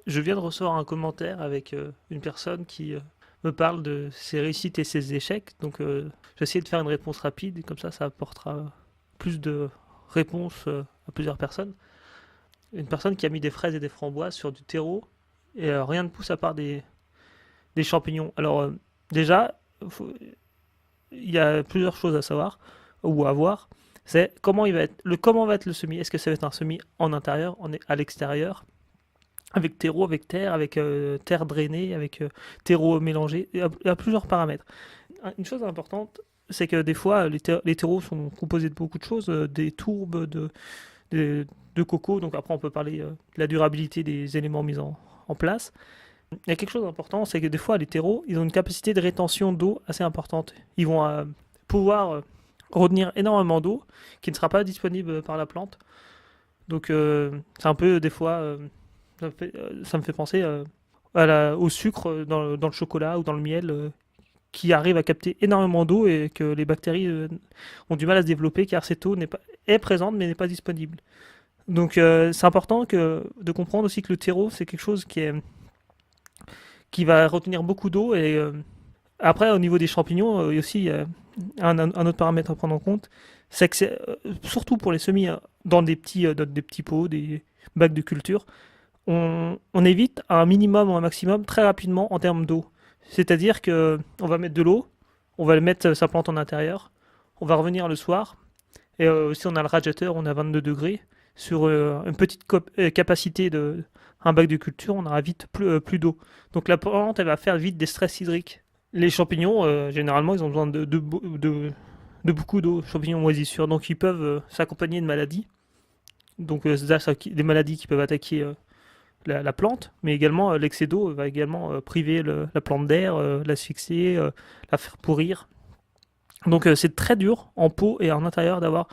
Je viens de recevoir un commentaire avec une personne qui me parle de ses réussites et ses échecs. Donc, j'ai essayé de faire une réponse rapide, et comme ça apportera plus de réponses à plusieurs personnes. Une personne qui a mis des fraises et des framboises sur du terreau et rien ne pousse à part des champignons. Alors, déjà, faut- il y a plusieurs choses à savoir ou à voir. C'est comment va être le semis. Est-ce que ça va être un semis en intérieur, à l'extérieur, avec terreau, avec terre, avec terre drainée, avec terreau mélangé. Il y a plusieurs paramètres. Une chose importante, c'est que des fois, les terreaux sont composés de beaucoup de choses, des tourbes, de coco. Donc après, on peut parler de la durabilité des éléments mis en place. Il y a quelque chose d'important, c'est que des fois, les terreaux, ils ont une capacité de rétention d'eau assez importante. Ils vont pouvoir retenir énormément d'eau qui ne sera pas disponible par la plante. Donc, c'est un peu, des fois, ça me fait penser au sucre dans le chocolat ou dans le miel qui arrive à capter énormément d'eau et que les bactéries ont du mal à se développer car cette eau est présente mais n'est pas disponible. Donc c'est important de comprendre aussi que le terreau c'est quelque chose qui va retenir beaucoup d'eau et après au niveau des champignons aussi il y a un autre paramètre à prendre en compte, c'est que c'est surtout pour les semis dans des petits pots, des bacs de culture, on évite un minimum ou un maximum très rapidement en termes d'eau. C'est-à-dire que on va mettre de l'eau, on va mettre sa plante en intérieur, on va revenir le soir, et si on a le radiateur, on a 22 degrés. Sur une petite capacité de un bac de culture, on aura vite plus d'eau. Donc la plante, elle va faire vite des stress hydriques. Les champignons, généralement, ils ont besoin de beaucoup d'eau, champignons moisissures, donc ils peuvent s'accompagner de maladies. Donc des maladies qui peuvent attaquer la plante, mais également l'excès d'eau va également priver la plante d'air, l'asphyxier, la faire pourrir. Donc c'est très dur en pot et en intérieur d'avoir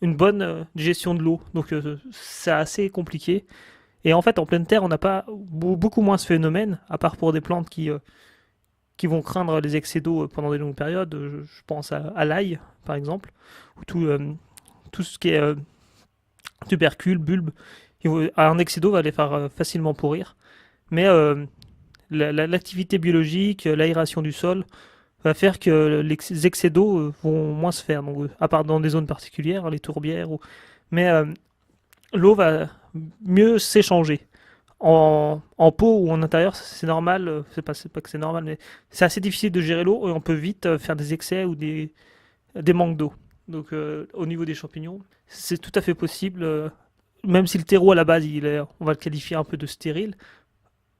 une bonne gestion de l'eau. Donc c'est assez compliqué. Et en fait, en pleine terre, on n'a pas beaucoup moins ce phénomène, à part pour des plantes qui vont craindre les excès d'eau pendant des longues périodes. Je pense à l'ail, par exemple, ou tout ce qui est tubercule, bulbe. Un excès d'eau va les faire facilement pourrir. Mais l'activité biologique, l'aération du sol, va faire que les excès d'eau vont moins se faire, donc, à part dans des zones particulières, les tourbières. Mais l'eau va mieux s'échanger. En pot ou en intérieur, c'est normal, c'est pas que c'est normal, mais c'est assez difficile de gérer l'eau et on peut vite faire des excès ou des manques d'eau. Donc au niveau des champignons, c'est tout à fait possible, même si le terreau à la base, on va le qualifier un peu de stérile,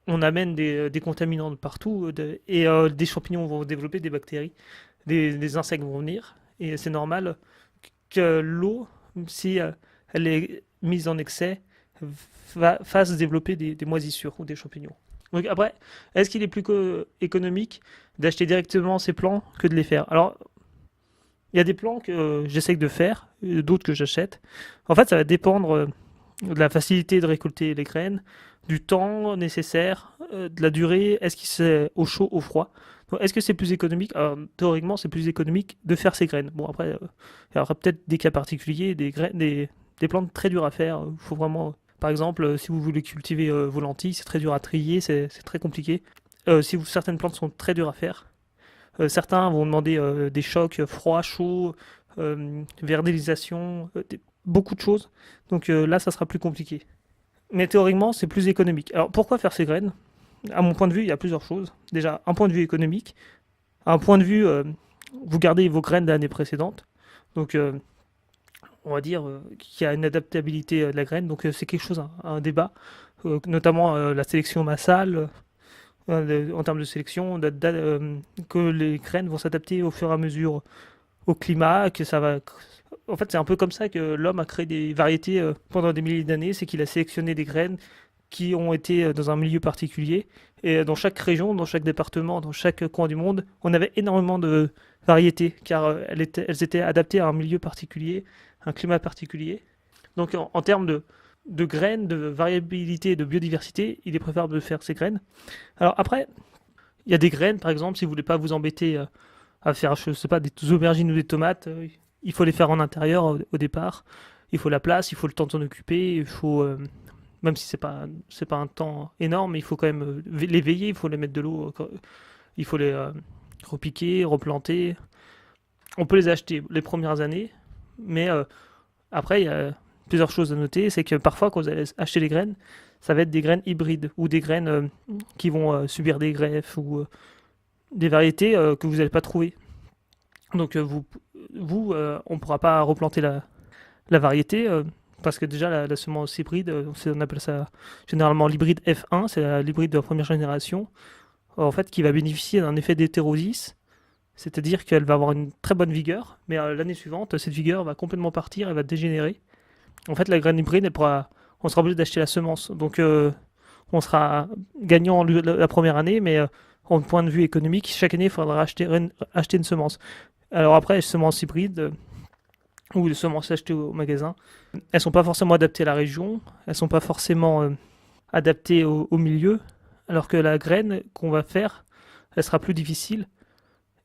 on amène des contaminants de partout et des champignons vont développer des bactéries, des insectes vont venir et c'est normal que l'eau, si elle est mise en excès, fasse développer des moisissures ou des champignons. Donc après, est-ce qu'il est plus économique d'acheter directement ces plants que de les faire? Alors, il y a des plants que j'essaye de faire, d'autres que j'achète. En fait, ça va dépendre de la facilité de récolter les graines, du temps nécessaire, de la durée, est-ce que c'est au chaud, au froid. Donc, est-ce que c'est plus économique? Alors, théoriquement, c'est plus économique de faire ces graines. Bon, après, il y aura peut-être des cas particuliers, des plantes très dures à faire. Il faut vraiment, par exemple, si vous voulez cultiver vos lentilles, c'est très dur à trier, c'est très compliqué. Certaines plantes sont très dures à faire. Certains vont demander des chocs froid, chaud, verdilisation, beaucoup de choses. Donc là, ça sera plus compliqué. Mais théoriquement, c'est plus économique. Alors pourquoi faire ces graines? À mon point de vue, il y a plusieurs choses. Déjà, un point de vue économique. Un point de vue, vous gardez vos graines de l'année précédente. Donc on va dire qu'il y a une adaptabilité de la graine. Donc c'est quelque chose, un débat. Notamment la sélection massale, en termes de sélection, que les graines vont s'adapter au fur et à mesure au climat, que ça va. En fait, c'est un peu comme ça que l'homme a créé des variétés pendant des milliers d'années, c'est qu'il a sélectionné des graines qui ont été dans un milieu particulier. Et dans chaque région, dans chaque département, dans chaque coin du monde, on avait énormément de variétés, car elles étaient adaptées à un milieu particulier, un climat particulier. Donc en termes de graines, de variabilité, de biodiversité, il est préférable de faire ces graines. Alors après, il y a des graines, par exemple, si vous voulez pas vous embêter à faire, je sais pas, des aubergines ou des tomates, il faut les faire en intérieur au départ. Il faut la place, il faut le temps de s'en occuper, il faut même si c'est pas un temps énorme, mais il faut quand même les veiller, il faut les mettre de l'eau, il faut les repiquer, replanter. On peut les acheter les premières années, mais après, il y a plusieurs choses à noter. C'est que parfois, quand vous allez acheter les graines, ça va être des graines hybrides ou des graines qui vont subir des greffes ou des variétés que vous n'allez pas trouver. Donc, on ne pourra pas replanter la variété parce que déjà, la semence hybride, on appelle ça généralement l'hybride F1, c'est l'hybride de la première génération, en fait, qui va bénéficier d'un effet d'hétérosis. C'est-à-dire qu'elle va avoir une très bonne vigueur, mais l'année suivante, cette vigueur va complètement partir et va dégénérer. En fait, la graine hybride, on sera obligé d'acheter la semence. Donc, on sera gagnant la première année, mais en point de vue économique, chaque année, il faudra acheter une semence. Alors après, les semences hybrides ou les semences achetées au magasin, elles sont pas forcément adaptées à la région, elles sont pas forcément adaptées au milieu, alors que la graine qu'on va faire, elle sera plus difficile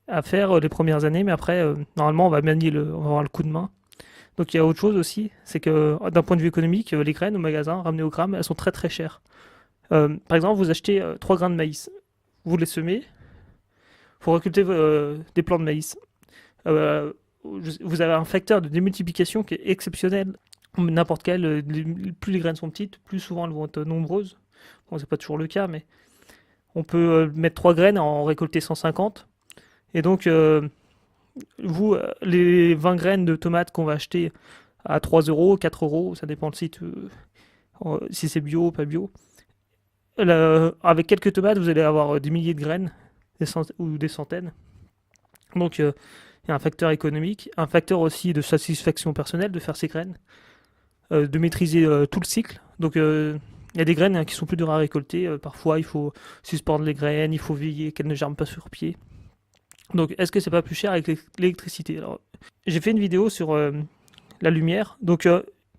à faire les premières années, mais après, normalement, on va avoir le coup de main. Donc il y a autre chose aussi, c'est que d'un point de vue économique, les graines au magasin, ramenées au gramme, elles sont très très chères. Par exemple, vous achetez 3 grains de maïs, vous les semez, vous récoltez des plants de maïs. Vous avez un facteur de démultiplication qui est exceptionnel. N'importe quel, plus les graines sont petites, plus souvent elles vont être nombreuses. Bon, c'est pas toujours le cas, mais on peut mettre 3 graines et en récolter 150. Et donc, les 20 graines de tomates qu'on va acheter à 3 euros, 4 euros, ça dépend le site, si c'est bio ou pas bio. Avec quelques tomates, vous allez avoir des milliers de graines, ou des centaines. Donc, il y a un facteur économique, un facteur aussi de satisfaction personnelle de faire ces graines, de maîtriser tout le cycle. Donc, il y a des graines qui sont plus dures à récolter. Parfois, il faut suspendre les graines, il faut veiller qu'elles ne germent pas sur pied. Donc, est-ce que c'est pas plus cher avec l'électricité? Alors, j'ai fait une vidéo sur la lumière. Donc,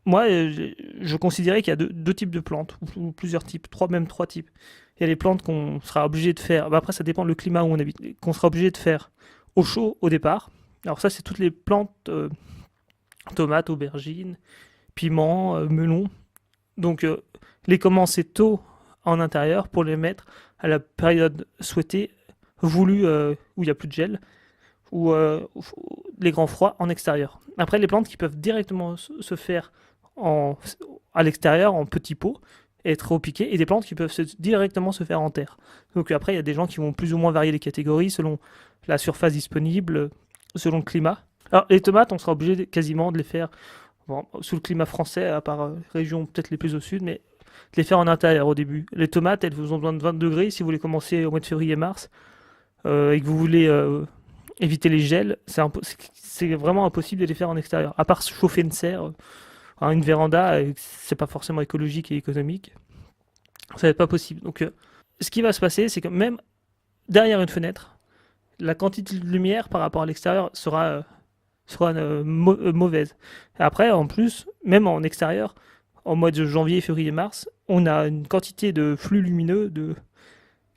moi, je considérais qu'il y a deux types de plantes, ou plusieurs types, même trois types. Il y a les plantes qu'on sera obligé de faire. Bah, après, ça dépend du climat où on habite. Qu'on sera obligé de faire au chaud au départ. Alors, ça, c'est toutes les plantes tomates, aubergines, piments, melons. Donc, les commencer tôt en intérieur pour les mettre à la période souhaitée, voulue, où il n'y a plus de gel, ou les grands froids en extérieur. Après, les plantes qui peuvent directement se faire à l'extérieur, en petits pots, et être repiquées, et des plantes qui peuvent directement se faire en terre. Donc après, il y a des gens qui vont plus ou moins varier les catégories selon la surface disponible, selon le climat. Alors, les tomates, on sera obligé quasiment de les faire sous le climat français, à part régions peut-être les plus au sud, mais de les faire en intérieur au début. Les tomates, elles vous ont besoin de 20 degrés si vous voulez commencer au mois de février-mars, et que vous voulez éviter les gels, c'est vraiment impossible de les faire en extérieur. À part chauffer une serre, une véranda, c'est pas forcément écologique et économique. Ça va être pas possible. Donc, ce qui va se passer, c'est que même derrière une fenêtre, la quantité de lumière par rapport à l'extérieur sera mauvaise. Après, en plus, même en extérieur, en mois de janvier, février, mars, on a une quantité de flux lumineux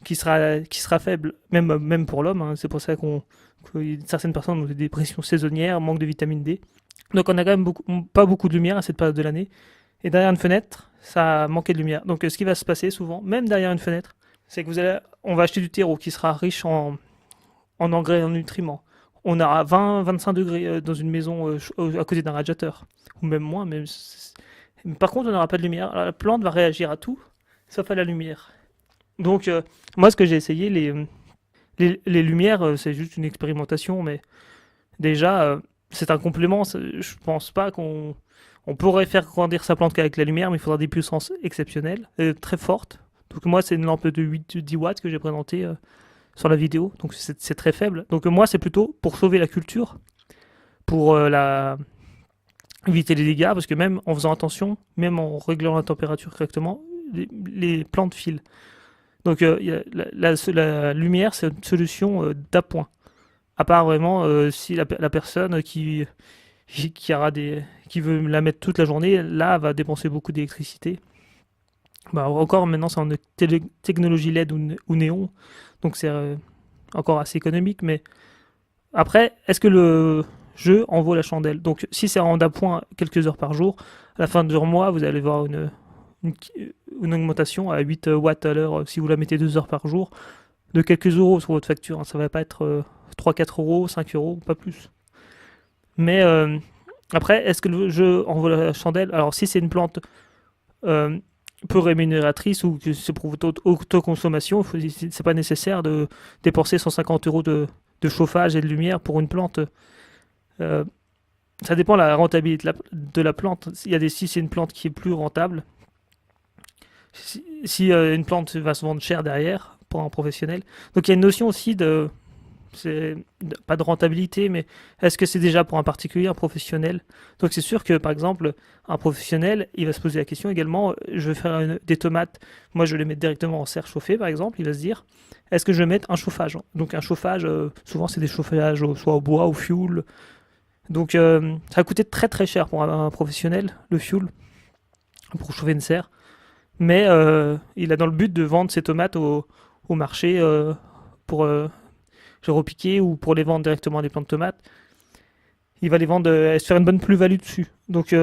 qui sera faible, même pour l'homme. Hein. C'est pour ça que certaines personnes ont des dépressions saisonnières, manque de vitamine D. Donc on a quand même pas beaucoup de lumière à cette période de l'année. Et derrière une fenêtre, ça manquait de lumière. Donc ce qui va se passer souvent, même derrière une fenêtre, c'est que on va acheter du terreau qui sera riche en engrais et en nutriments. On aura 20-25 degrés dans une maison à côté d'un radiateur. Ou même moins. Par contre, on n'aura pas de lumière. Alors, la plante va réagir à tout, sauf à la lumière. Donc, moi, ce que j'ai essayé, les lumières, c'est juste une expérimentation, mais déjà, c'est un complément. Je pense pas qu'on pourrait faire grandir sa plante qu'avec la lumière, mais il faudra des puissances exceptionnelles, très fortes. Donc, moi, c'est une lampe de 8-10 watts que j'ai présentée sur la vidéo, donc c'est très faible. Donc, moi, c'est plutôt pour sauver la culture, pour éviter les dégâts, parce que même en faisant attention, même en réglant la température correctement, les plantes filent. Donc la lumière, c'est une solution d'appoint. À part vraiment si la personne qui veut la mettre toute la journée, là, va dépenser beaucoup d'électricité. Bah, encore maintenant, c'est en technologie LED ou néon, donc c'est encore assez économique. Mais après, est-ce que le jeu en vaut la chandelle? Donc si c'est en d'appoint quelques heures par jour, à la fin de mois, vous allez voir une une, une augmentation à 8 watts à l'heure si vous la mettez 2 heures par jour, de quelques euros sur votre facture, hein. Ça va pas être 3-4 euros, 5 euros, pas plus. Mais après, est-ce que le jeu en vaut la chandelle? Alors, si c'est une plante euh, peu rémunératrice ou que c'est pour votre autoconsommation, c'est pas nécessaire de dépenser 150 euros de chauffage et de lumière pour une plante. Euh, Ça dépend de la rentabilité de la plante. Si c'est une plante qui est plus rentable, si une plante va se vendre cher derrière pour un professionnel. Donc il y a une notion aussi pas de rentabilité, mais est-ce que c'est déjà pour un particulier, un professionnel? Donc c'est sûr que par exemple, un professionnel, il va se poser la question également, je vais faire des tomates, moi je vais les mettre directement en serre chauffée par exemple, il va se dire, est-ce que je vais mettre un chauffage? Donc un chauffage, souvent c'est des chauffages soit au bois, au fioul. Donc ça va coûter très très cher pour un professionnel, le fioul, pour chauffer une serre. Mais il a dans le but de vendre ses tomates au marché pour les repiquer ou pour les vendre directement à des plants de tomates. Il va les vendre et se faire une bonne plus-value dessus. Donc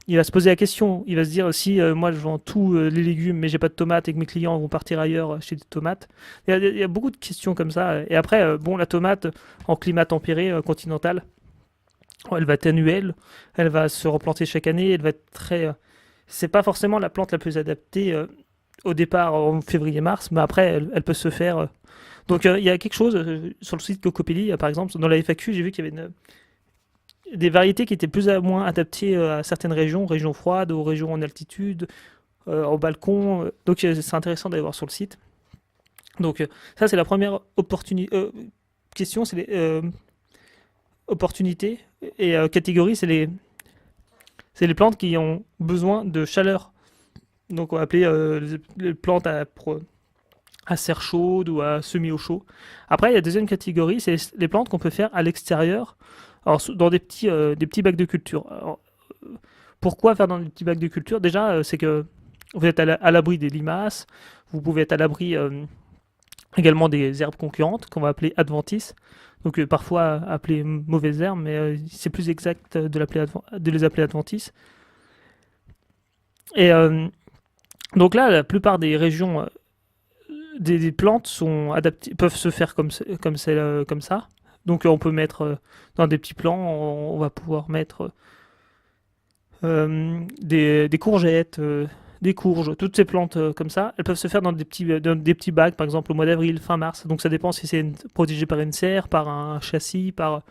il va se poser la question, il va se dire si moi je vends tous les légumes mais j'ai pas de tomates et que mes clients vont partir ailleurs acheter des tomates. Il y a beaucoup de questions comme ça. Et après, bon, la tomate en climat tempéré continental, elle va être annuelle, elle va se replanter chaque année, elle va être très. C'est pas forcément la plante la plus adaptée au départ en février-mars, mais après elle peut se faire. Donc il y a quelque chose sur le site Cocopelli, par exemple, dans la FAQ, j'ai vu qu'il y avait des variétés qui étaient plus ou moins adaptées à certaines régions froides, aux régions en altitude, au balcon. Donc c'est intéressant d'aller voir sur le site. Donc ça c'est la première question, c'est les opportunités et catégories, c'est les plantes qui ont besoin de chaleur. Donc on va appeler les plantes à serre chaude ou à semi-eau chaud. Après, il y a la deuxième catégorie, c'est les plantes qu'on peut faire à l'extérieur, alors dans des petits bacs de culture. Alors, pourquoi faire dans des petits bacs de culture? Déjà, c'est que vous êtes à l'abri des limaces, vous pouvez être à l'abri également des herbes concurrentes qu'on va appeler adventices. Donc parfois appelées mauvaises herbes, mais c'est plus exact de les appeler adventices. Et donc là, la plupart des régions, des plantes sont adaptées, peuvent se faire comme ça. Donc on peut mettre dans des petits plants, on va pouvoir mettre des courgettes, des courges, toutes ces plantes comme ça, elles peuvent se faire dans des petits bacs, par exemple au mois d'avril, fin mars. Donc ça dépend si c'est protégé par une serre, par un châssis, par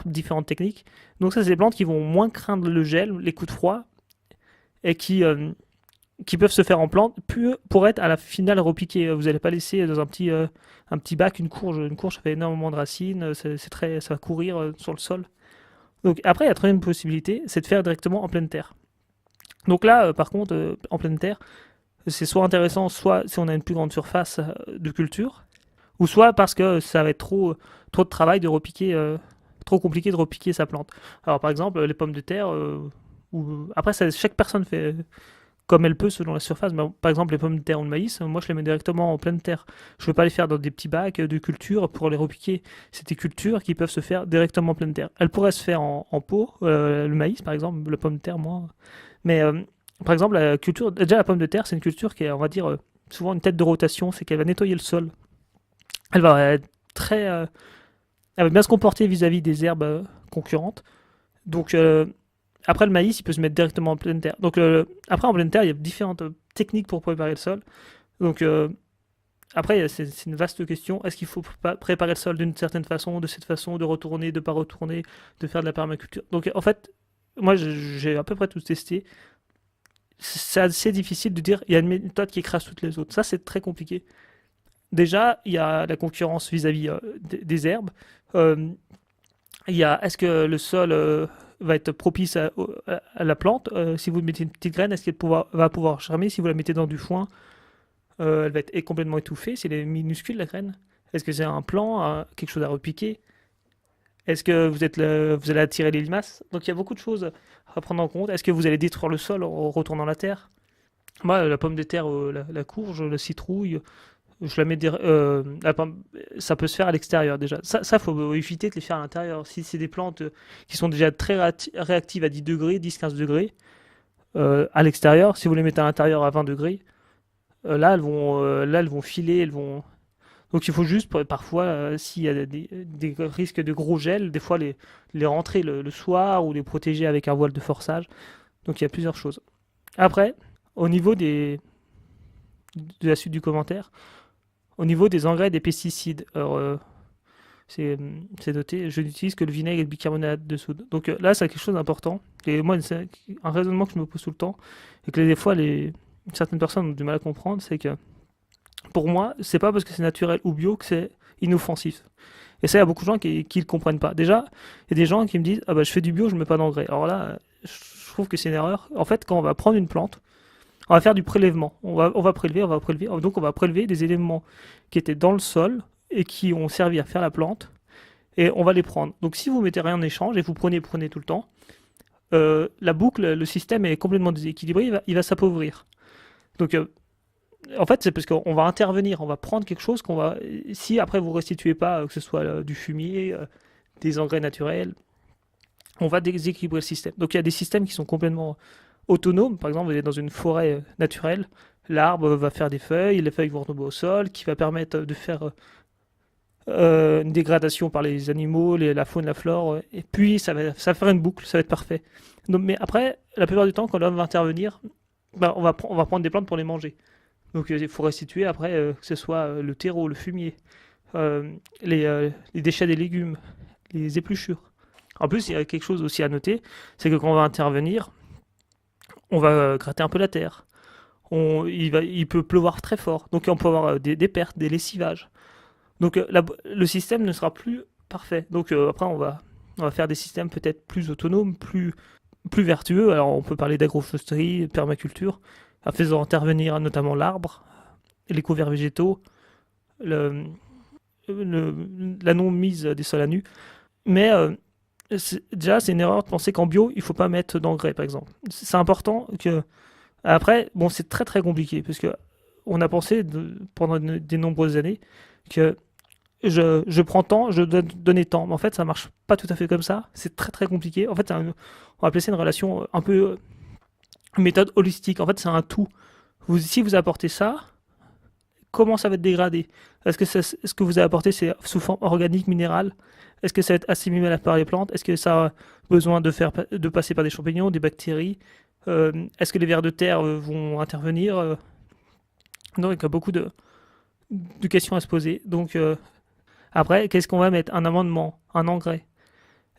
différentes techniques. Donc ça, c'est des plantes qui vont moins craindre le gel, les coups de froid, et qui peuvent se faire en plante pour être à la finale repiquées. Vous n'allez pas laisser dans un petit bac une courge. Une courge, ça fait énormément de racines, ça va courir sur le sol. Donc après, la troisième possibilité, c'est de faire directement en pleine terre. Donc là, par contre, en pleine terre, c'est soit intéressant, soit si on a une plus grande surface de culture, ou soit parce que ça va être trop de travail de repiquer, trop compliqué de repiquer sa plante. Alors par exemple, les pommes de terre, après chaque personne fait comme elle peut selon la surface. Mais par exemple, les pommes de terre ou le maïs, moi je les mets directement en pleine terre. Je ne veux pas les faire dans des petits bacs de culture pour les repiquer. C'est des cultures qui peuvent se faire directement en pleine terre. Elles pourraient se faire en pot, le maïs par exemple, la pomme de terre, moi. Mais par exemple, la culture, déjà la pomme de terre, c'est une culture qui est, on va dire, souvent une tête de rotation, c'est qu'elle va nettoyer le sol. Elle va être très, elle va bien se comporter vis-à-vis des herbes concurrentes. Donc après le maïs, il peut se mettre directement en pleine terre. Donc après en pleine terre, il y a différentes techniques pour préparer le sol. Donc après, c'est une vaste question. Est-ce qu'il faut préparer le sol d'une certaine façon, de cette façon, de retourner, de pas retourner, de faire de la permaculture? Donc en fait, moi j'ai à peu près tout testé. C'est assez difficile de dire il y a une méthode qui écrase toutes les autres. Ça, c'est très compliqué. Déjà, il y a la concurrence vis-à-vis des herbes. Euh, il y a est-ce que le sol va être propice à la plante? Si vous mettez une petite graine, est-ce qu'elle va pouvoir germer? Si vous la mettez dans du foin, elle va être complètement étouffée. Si elle est minuscule, la graine. Est-ce que c'est un plant, quelque chose à repiquer? Est-ce que vous allez attirer les limaces? Donc il y a beaucoup de choses à prendre en compte. Est-ce que vous allez détruire le sol en retournant la terre? Moi, la pomme de terre, la courge, la citrouille, je la mets ça peut se faire à l'extérieur déjà. Ça faut éviter de les faire à l'intérieur. Si c'est des plantes qui sont déjà très réactives à 10 degrés, 10-15 degrés, à l'extérieur. Si vous les mettez à l'intérieur à 20 degrés, là, elles vont filer, elles vont. Donc il faut juste, parfois, s'il y a des risques de gros gel, des fois les rentrer le soir ou les protéger avec un voile de forçage. Donc il y a plusieurs choses. Après, au niveau de la suite du commentaire, au niveau des engrais et des pesticides, alors, c'est noté, je n'utilise que le vinaigre et le bicarbonate de soude. Donc là, c'est quelque chose d'important. Et moi, c'est un raisonnement que je me pose tout le temps, et que des fois, certaines personnes ont du mal à comprendre, c'est que pour moi, c'est pas parce que c'est naturel ou bio que c'est inoffensif. Et ça, il y a beaucoup de gens qui le comprennent pas. Déjà, il y a des gens qui me disent ah bah je fais du bio, je mets pas d'engrais. Alors là, je trouve que c'est une erreur. En fait, quand on va prendre une plante, on va faire du prélèvement. On va prélever, on va prélever. Donc on va prélever des éléments qui étaient dans le sol et qui ont servi à faire la plante et on va les prendre. Donc si vous mettez rien en échange et vous prenez tout le temps, la boucle, le système est complètement déséquilibré, il va s'appauvrir. Donc en fait, c'est parce qu'on va intervenir, on va prendre quelque chose qu'on va. Si après vous restituez pas, que ce soit du fumier, des engrais naturels, on va déséquilibrer le système. Donc il y a des systèmes qui sont complètement autonomes. Par exemple, vous êtes dans une forêt naturelle, l'arbre va faire des feuilles, les feuilles vont tomber au sol, qui va permettre de faire une dégradation par les animaux, la faune, la flore, et puis ça va faire une boucle, ça va être parfait. Donc, mais après, la plupart du temps, quand l'homme va intervenir, bah, on va prendre des plantes pour les manger. Donc il faut restituer après, que ce soit le terreau, le fumier, les déchets des légumes, les épluchures. En plus, il y a quelque chose aussi à noter, c'est que quand on va intervenir, on va gratter un peu la terre. Il peut pleuvoir très fort, donc on peut avoir des pertes, des lessivages. Donc le système ne sera plus parfait. Donc après, on va faire des systèmes peut-être plus autonomes, plus vertueux. Alors on peut parler d'agroforesterie, de permaculture, en faisant intervenir notamment l'arbre, les couverts végétaux, le, la non-mise des sols à nu. Mais déjà, c'est une erreur de penser qu'en bio, il ne faut pas mettre d'engrais, par exemple. C'est important que. Après, bon, c'est très très compliqué, parce que on a pensé pendant des nombreuses années que je prends temps, je dois donner temps. Mais en fait, ça marche pas tout à fait comme ça. C'est très très compliqué. En fait, on va appeler ça une relation un peu une méthode holistique. En fait, c'est un tout. Si vous apportez ça, comment ça va être dégradé? Est-ce que ce que vous avez apporté, c'est sous forme organique, minérale? Est-ce que ça va être assimilé par les plantes? Est-ce que ça a besoin de passer par des champignons, des bactéries? Est-ce que les vers de terre vont intervenir? Donc, il y a beaucoup de questions à se poser. Donc, après, qu'est-ce qu'on va mettre? Un amendement, un engrais.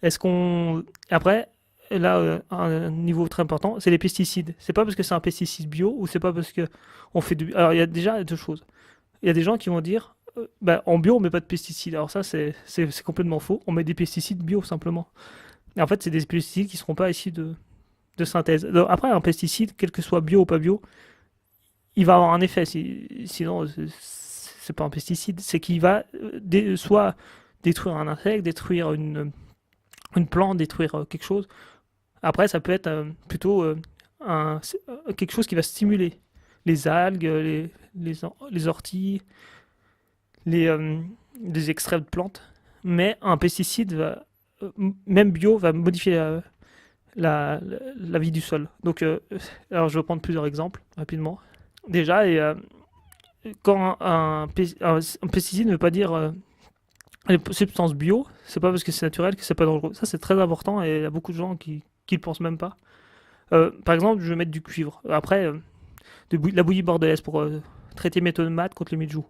Est-ce qu'on. Après, là, un niveau très important, c'est les pesticides. C'est pas parce que c'est un pesticide bio ou c'est pas parce que on fait du. Alors, il y a déjà deux choses. Il y a des gens qui vont dire, bah, en bio, on met pas de pesticides. Alors ça, c'est complètement faux. On met des pesticides bio simplement. Et en fait, c'est des pesticides qui seront pas issus de synthèse. Donc, après, un pesticide, quel que soit bio ou pas bio, il va avoir un effet. Sinon, c'est pas un pesticide. C'est qu'il va soit détruire un insecte, détruire une plante, détruire quelque chose. Après, ça peut être plutôt quelque chose qui va stimuler les algues, les orties, les extraits de plantes. Mais un pesticide, même bio, va modifier la vie du sol. Donc, alors je vais prendre plusieurs exemples rapidement. Déjà, quand un pesticide ne veut pas dire les substances bio, c'est pas parce que c'est naturel que c'est pas dangereux. Ça, c'est très important et il y a beaucoup de gens qui le pensent même pas. Par exemple, je vais mettre du cuivre. Après, la bouillie bordelaise pour traiter mes tomates contre les mildiou.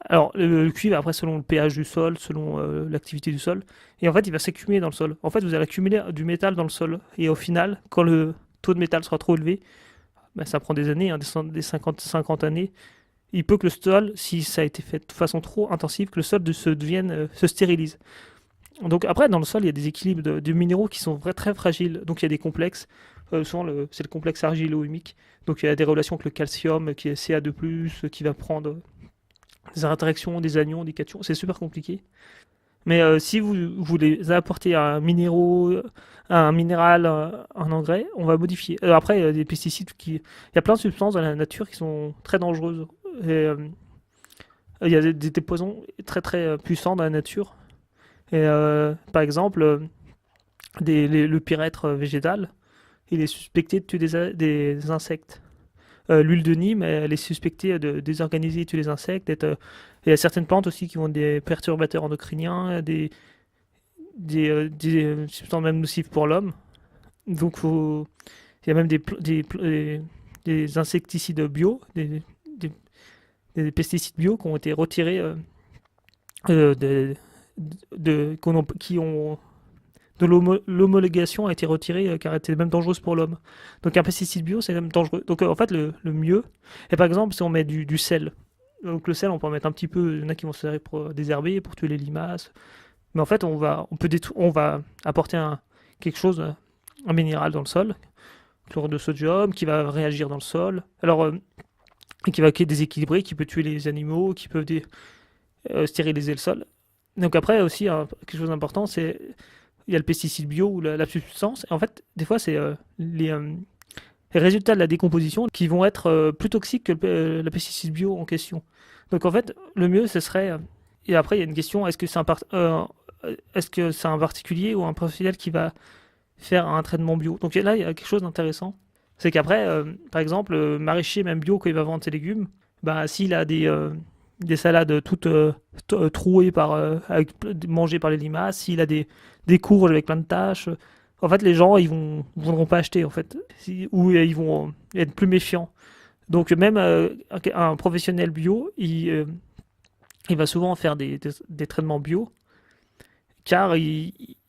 Alors, le cuivre, après, selon le pH du sol, selon l'activité du sol, et en fait, il va s'accumuler dans le sol. En fait, vous allez accumuler du métal dans le sol. Et au final, quand le taux de métal sera trop élevé, bah, ça prend des années, hein, des 50 années. Il peut que le sol, si ça a été fait de façon trop intensive, que le sol se stérilise. Donc après, dans le sol, il y a des équilibres de minéraux qui sont très fragiles. Donc il y a des complexes. Souvent, c'est le complexe argilo-humique. Donc il y a des relations avec le calcium, qui est Ca2+, qui va prendre des interactions, des anions, des cations. C'est super compliqué. Mais si vous voulez apporter un minéral, un engrais, on va modifier. Après, il y a des pesticides il y a plein de substances dans la nature qui sont très dangereuses. Et, il y a des poisons très très puissants dans la nature. Et par exemple, le pyrètre végétal, il est suspecté de tuer des insectes. L'huile de Nîmes, elle est suspectée de désorganiser et tuer les insectes. Il y a certaines plantes aussi qui ont des perturbateurs endocriniens, des substances même nocives pour l'homme. Donc, il y a même des insecticides bio, des- des pesticides bio qui ont été retirés, euh, de, qui ont, de l'homologation a été retirée car elle était même dangereuse pour l'homme. Donc un pesticide bio, c'est même dangereux. Donc en fait, le mieux, et par exemple, si on met du sel, donc le sel, on peut en mettre un petit peu, il y en a qui vont se servir pour désherber, pour tuer les limaces, mais en fait, on va apporter quelque chose, un minéral dans le sol, chlorure de sodium, qui va réagir dans le sol, alors et qui va déséquilibrer, qui peut tuer les animaux, qui peut stériliser le sol. Donc après aussi, quelque chose d'important, c'est il y a le pesticide bio ou la substance. Et en fait, des fois, c'est les résultats de la décomposition qui vont être plus toxiques que le pesticide bio en question. Donc en fait, le mieux, ce serait. Et après, il y a une question, est-ce que c'est un particulier ou un professionnel qui va faire un traitement bio? Donc là, il y a quelque chose d'intéressant. C'est qu'après, par exemple, le maraîcher, même bio, quand il va vendre ses légumes, bah, s'il a des salades toutes trouées mangées par les limaces, s'il a des courges avec plein de taches, en fait, les gens, ils voudront pas acheter, en fait, ou ils vont être plus méfiants. Donc même un professionnel bio, il va souvent faire des traitements bio, car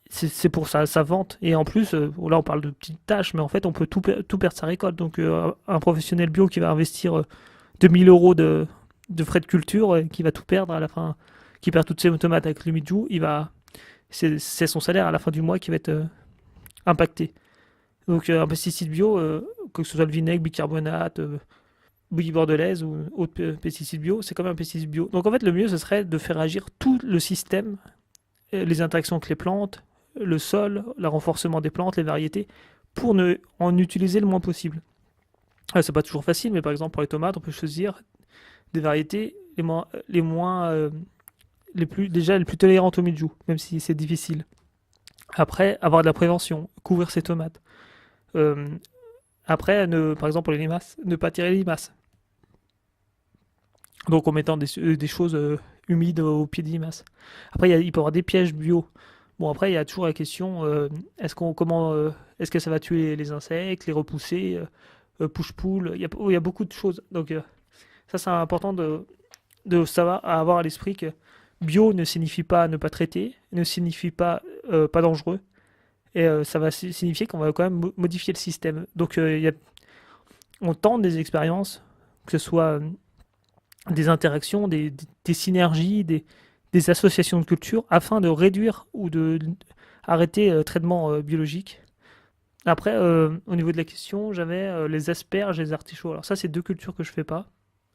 c'est pour sa vente. Et en plus, là on parle de petites tâches, mais en fait on peut tout perdre sa récolte. Donc un professionnel bio qui va investir 2000 euros de frais de culture, qui va tout perdre à la fin, qui perd toutes ses tomates avec le midjou, c'est son salaire à la fin du mois qui va être impacté. Donc un pesticide bio, que ce soit le vinaigre, bicarbonate, bouillie bordelaise ou autre pesticide bio, c'est quand même un pesticide bio. Donc en fait le mieux ce serait de faire agir tout le système, les interactions avec les plantes, le sol, le renforcement des plantes, les variétés, pour ne en utiliser le moins possible. C'est pas toujours facile, mais par exemple pour les tomates, on peut choisir des variétés les plus tolérantes au mildiou, même si c'est difficile. Après, avoir de la prévention, couvrir ses tomates. Euh, Après, par exemple pour les limaces, ne pas tirer les limaces. Donc en mettant des choses humides au pied des limaces. Après, il peut y avoir des pièges bio. Bon, après, il y a toujours la question, est-ce que ça va tuer les insectes, les repousser, push-pull, il y a beaucoup de choses. Donc ça, c'est important de savoir, à avoir à l'esprit que bio ne signifie pas ne pas traiter, ne signifie pas dangereux, et ça va signifier qu'on va quand même modifier le système. Donc on tente des expériences, que ce soit des interactions, des synergies, des associations de culture, afin de réduire ou de arrêter le traitement biologique. Après, au niveau de la question, j'avais les asperges et les artichauts. Alors ça, c'est deux cultures que je fais pas,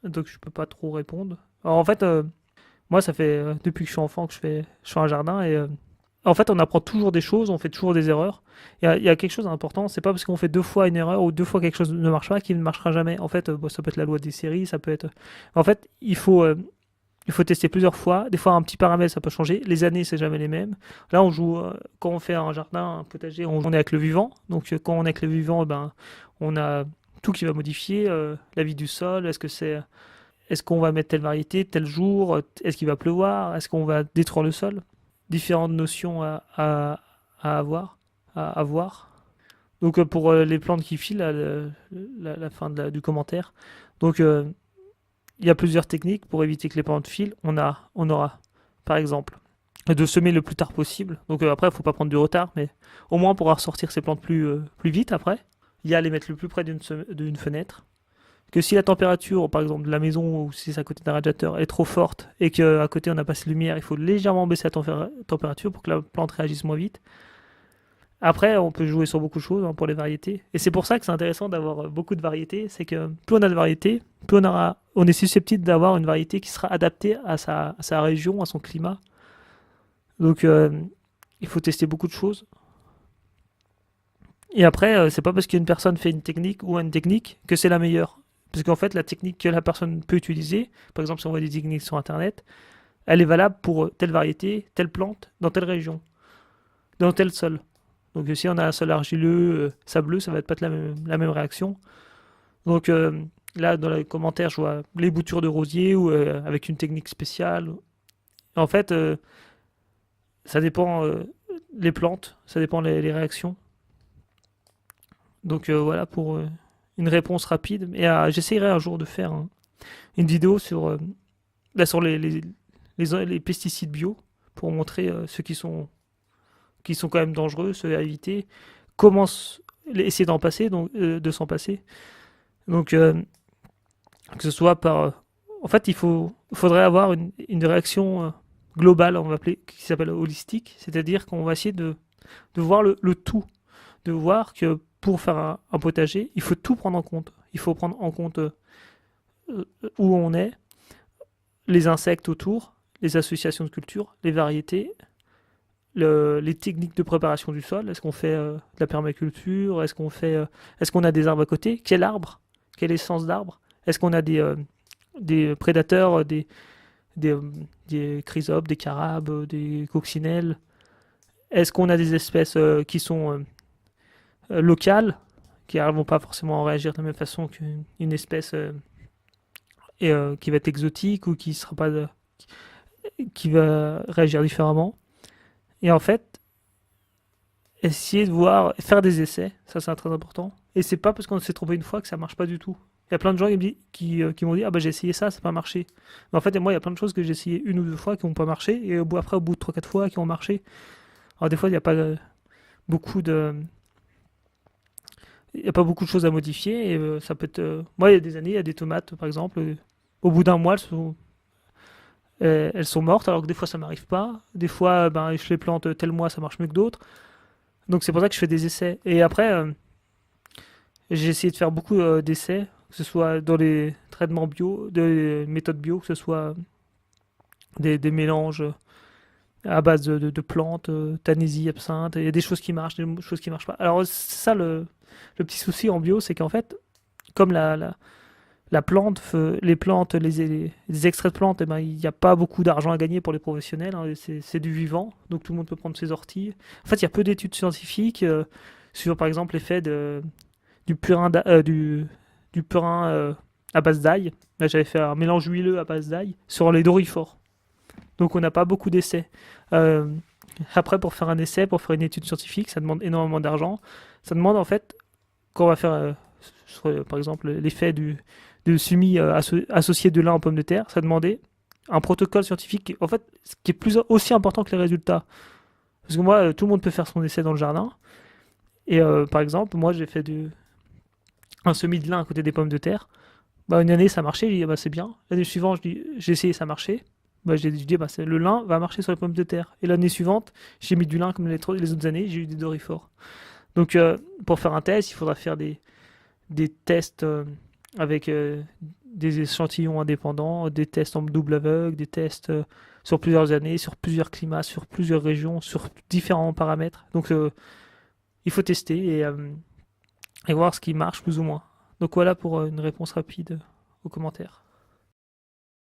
donc je peux pas trop répondre. Alors en fait, moi, ça fait depuis que je suis enfant que je fais un jardin, et en fait, on apprend toujours des choses, on fait toujours des erreurs. Il y a quelque chose d'important, c'est pas parce qu'on fait deux fois une erreur ou deux fois quelque chose ne marche pas qu'il ne marchera jamais. En fait, ça peut être la loi des séries, ça peut être. En fait, il faut tester plusieurs fois. Des fois, un petit paramètre, ça peut changer. Les années, c'est jamais les mêmes. Là, on joue, quand on fait un jardin, un potager, on est avec le vivant. Donc, quand on est avec le vivant, ben, on a tout qui va modifier la vie du sol. Est-ce qu'on va mettre telle variété, tel jour? Est-ce qu'il va pleuvoir? Est-ce qu'on va détruire le sol? Différentes notions à avoir, à avoir. Donc pour les plantes qui filent, à la fin du commentaire. Donc il y a plusieurs techniques pour éviter que les plantes filent. On aura, par exemple, de semer le plus tard possible. Donc après, il ne faut pas prendre du retard, mais au moins on pourra ressortir ces plantes plus vite après. Il y a à les mettre le plus près d'une fenêtre. Que si la température, par exemple, de la maison ou si c'est à côté d'un radiateur est trop forte et qu'à côté on n'a pas assez de lumière, il faut légèrement baisser la température pour que la plante réagisse moins vite. Après, on peut jouer sur beaucoup de choses, hein, pour les variétés. Et c'est pour ça que c'est intéressant d'avoir beaucoup de variétés. C'est que plus on a de variétés, plus on est susceptible d'avoir une variété qui sera adaptée à sa région, à son climat. Donc il faut tester beaucoup de choses. Et après, c'est pas parce qu'une personne fait une technique ou une technique que c'est la meilleure. Parce qu'en fait, la technique que la personne peut utiliser, par exemple si on voit des techniques sur Internet, elle est valable pour telle variété, telle plante, dans telle région, dans tel sol. Donc si on a un sol argileux, sableux, ça va pas être la même réaction. Donc là, dans les commentaires, je vois les boutures de rosier ou avec une technique spéciale. En fait, ça dépend les plantes, ça dépend les réactions. Donc voilà pour une réponse rapide. Et j'essaierai un jour de faire une vidéo sur les pesticides bio pour montrer ceux qui sont quand même dangereux, ceux à éviter, comment essayer d'en passer, donc de s'en passer. Donc que ce soit par, en fait, faudrait avoir une réaction globale, on va appeler, qui s'appelle holistique, c'est-à-dire qu'on va essayer de voir le tout, de voir que pour faire un potager, il faut tout prendre en compte. Il faut prendre en compte où on est, les insectes autour, les associations de culture, les variétés, les techniques de préparation du sol. Est-ce qu'on fait de la permaculture? Est-ce qu'on a des arbres à côté? Quel arbre? Quelle essence d'arbre? Est-ce qu'on a des prédateurs, des, des chrysopes, des carabes, des coccinelles? Est-ce qu'on a des espèces qui sont locales, qui ne vont pas forcément réagir de la même façon qu'une espèce qui va être exotique ou qui va réagir différemment? Et en fait, essayer de voir, faire des essais, ça c'est très important. Et c'est pas parce qu'on s'est trompé une fois que ça marche pas du tout. Il y a plein de gens qui m'ont dit ah bah j'ai essayé ça, ça n'a pas marché. Mais en fait, moi il y a plein de choses que j'ai essayé une ou deux fois qui n'ont pas marché et après au bout de 3-4 fois qui ont marché. Alors des fois il n'y a pas beaucoup de il y a pas beaucoup de choses à modifier et ça peut être moi il y a des années, il y a des tomates par exemple au bout d'un mois elles sont mortes alors que des fois ça m'arrive pas. Des fois ben je les plante tel mois ça marche mieux que d'autres. Donc c'est pour ça que je fais des essais. Et après, j'ai essayé de faire beaucoup d'essais, que ce soit dans les traitements bio, des méthodes bio, que ce soit des mélanges à base de plantes, tanésie, absinthe. Il y a des choses qui marchent, des choses qui marchent pas. Alors c'est ça le petit souci en bio, c'est qu'en fait, comme la plante, les plantes, les extraits de plantes, eh ben, il n'y a pas beaucoup d'argent à gagner pour les professionnels, hein, c'est du vivant, donc tout le monde peut prendre ses orties. En fait, il y a peu d'études scientifiques sur, par exemple, l'effet du purin, du purin à base d'ail. Là, j'avais fait un mélange huileux à base d'ail sur les dorifores. Donc, on n'a pas beaucoup d'essais. Euh, Après, pour faire un essai, pour faire une étude scientifique, ça demande énormément d'argent. Ça demande en fait qu'on va faire, par exemple, l'effet de semis associé de lin aux pommes de terre, ça demandait un protocole scientifique en fait, qui est aussi important que les résultats. Parce que moi, tout le monde peut faire son essai dans le jardin. Et par exemple, moi, j'ai fait un semis de lin à côté des pommes de terre. Bah, une année, ça marchait, j'ai dit, bah, c'est bien. L'année suivante, j'ai essayé, ça marchait. Bah, j'ai dit, bah, le lin va marcher sur les pommes de terre. Et l'année suivante, j'ai mis du lin comme les autres années, j'ai eu des dorifores. Donc, pour faire un test, il faudra faire des tests avec des échantillons indépendants, des tests en double aveugle, des tests sur plusieurs années, sur plusieurs climats, sur plusieurs régions, sur différents paramètres. Donc il faut tester et voir ce qui marche plus ou moins. Donc voilà pour une réponse rapide aux commentaires.